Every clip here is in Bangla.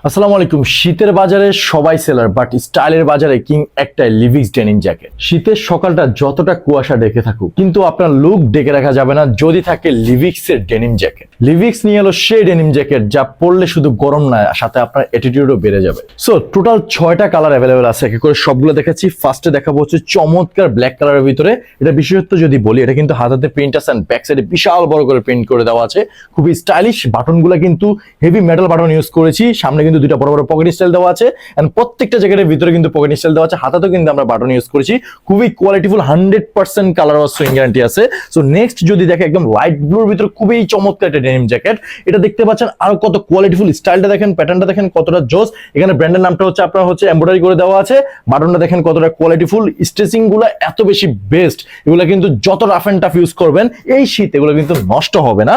আসসালামু আলাইকুম। শীতের বাজারে সবাই সেলার, বাট স্টাইলের বাজারে কিং একটাই লিভিক্স ডেনিম জ্যাকেট। শীতের সকালটা যতটা কুয়াশা ডেকে থাকুক, কিন্তু আপনার লুক ডেকে রাখা যাবে না যদি থাকে লিভিক্স এর ডেনিম জ্যাকেট। লিভিক্স নিয়ে এলো সেই ডেনিম জ্যাকেট যা পরলে শুধু গরম নয়, সাথে আপনার অ্যাটিটিউডও বেড়ে যাবে। সো টোটাল 6টা কালার অ্যাভেলেবেল আছে, এক এক করে সবগুলো দেখাচ্ছি। ফার্স্টে দেখাবো হচ্ছে চমৎকার ব্ল্যাক কালারের ভিতরে। এটা বিশেষত্ব যদি বলি, এটা কিন্তু হাতাতে প্রিন্ট আছে, ব্যাক সাইডে বিশাল বড় করে প্রিন্ট করে দেওয়া আছে, খুবই স্টাইলিশ। বাটনগুলো কিন্তু হেভি মেটাল বাটন ইউজ করেছি, সামনে কিন্তু দুইটা বড় বড় পকেট স্টাইল দেওয়া আছে, এন্ড প্রত্যেকটা জ্যাকেটের ভিতরে কিন্তু পকেট স্টাইল দেওয়া আছে। হাতাতেও কিন্তু আমরা বাটন ইউজ করেছি, খুবই কোয়ালিটিফুল, 100% কালার ওয়াশ সুইং গ্যারান্টি আছে। সো নেক্সট যদি দেখে, একদম লাইট ব্লুর ভিতরে খুবই চমৎকার একটা ডেনিম জ্যাকেট। এটা দেখতে পাচ্ছেন আরো কত কোয়ালিটিফুল, স্টাইলটা দেখেন, প্যাটার্নটা দেখেন কতটা জোস। এখানে ব্র্যান্ডের নামটা হচ্ছে আপনার হচ্ছে এমব্রয়ডারি করে দেওয়া আছে। বাটনটা দেখেন কতটা কোয়ালিটিফুল, স্টিচিং গুলো এত বেশি বেস্ট। এগুলো কিন্তু যত রাফ এন্ড টাফ ইউজ করবেন এই শীত, এগুলো কিন্তু নষ্ট হবে না।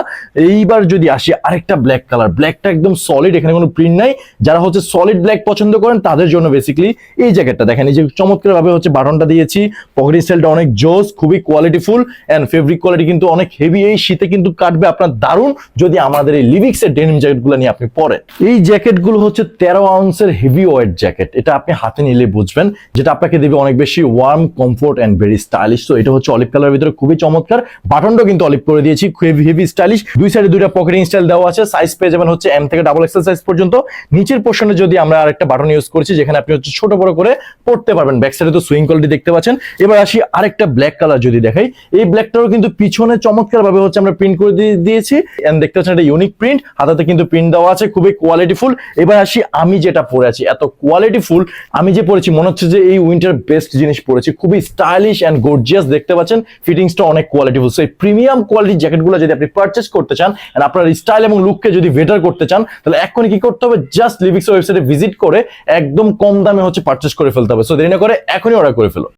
এইবার যদি আসি আরেকটা ব্ল্যাক কালার, ব্ল্যাকটা একদম সলিড, এখানে কোনো প্রিন্ট নাই। যারা হচ্ছে সলিড ব্ল্যাক পছন্দ করেন তাদের জন্য বেসিক্যালি এই জ্যাকেটটা দেখেন। এই যে চমৎকার ভাবে হচ্ছে বাটনটা দিয়েছি, পকেট স্টাইলটা অনেক জোস, খুবই কোয়ালিটিফুল এন্ড ফেব্রিক কোয়ালিটি কিন্তু অনেক হেভি। এই শীতে কিন্তু কাটবে আপনার দারুণ যদি আমাদের এই লিভিক্স এর ডেনিম জ্যাকেটগুলো নিয়ে আপনি পরেন। এই জ্যাকেটগুলো হচ্ছে 13 আউন্সের হেভি ওয়েট জ্যাকেট। এটা আপনি হাতে নিলে বুঝবেন, যেটা আপনাকে দেবে অনেক বেশি warm, comfort and very stylish. তো এটা হচ্ছে অলিভ কালারের ভিতরে, খুবই চমৎকার। বাটনটাও কিন্তু অলিভ করে দিয়েছি, হেভি হেভি স্টাইলিশ। দুই সাইডে দুইটা পকেটিং স্টাইল দেওয়া আছে। সাইজ পেয়ে যাবেন হচ্ছে এম থেকে ডাবল এক্সেল সাইজ পর্যন্ত। নিচের পোর্শনে যদি আমরা আরেকটা বাটন ইউজ করেছি, যেখানে আপনি হচ্ছে ছোট বড় করে পড়তে পারবেন। ব্যাক সাইডে তো সুইং কোয়ালিটি দেখতে পাচ্ছেন। এবার আসি আরেকটা ব্ল্যাক কালার যদি দেখাই, এই ব্ল্যাকটারও কিন্তু পিছনে চমৎকার ভাবে হচ্ছে আমরা প্রিন্ট করে দিয়েছি, এন্ড দেখতে পাচ্ছেন একটা ইউনিক প্রিন্ট, হাতাতে কিন্তু প্রিন্ট দেওয়া আছে, খুবই কোয়ালিটিফুল। এবার আসি আমি যেটা পরে আছি, এত কোয়ালিটিফুল আমি যে পরেছি, মনে হচ্ছে যে এই উইন্টার বেস্ট জিনিস পরেছি, খুবই স্টাইলিশ এন্ড গর্জিয়াস দেখতে পাচ্ছেন। ফিটিংসটা অনেক কোয়ালিটিফুল। সো এই প্রিমিয়াম কোয়ালিটির জ্যাকেটগুলো যদি আপনি পারচেজ করতে চান, এন্ড আপনার স্টাইল এবং লুককে যদি বেটার করতে চান, তাহলে এখনই কি করতে হবে, জাস্ট লিভিক্স ওয়েবসাইটে ভিজিট করে একদম কম দামে হচ্ছে পারচেজ করে ফেলতে হবে। সো দেরি না করে এখনই অর্ডার করে ফেলো।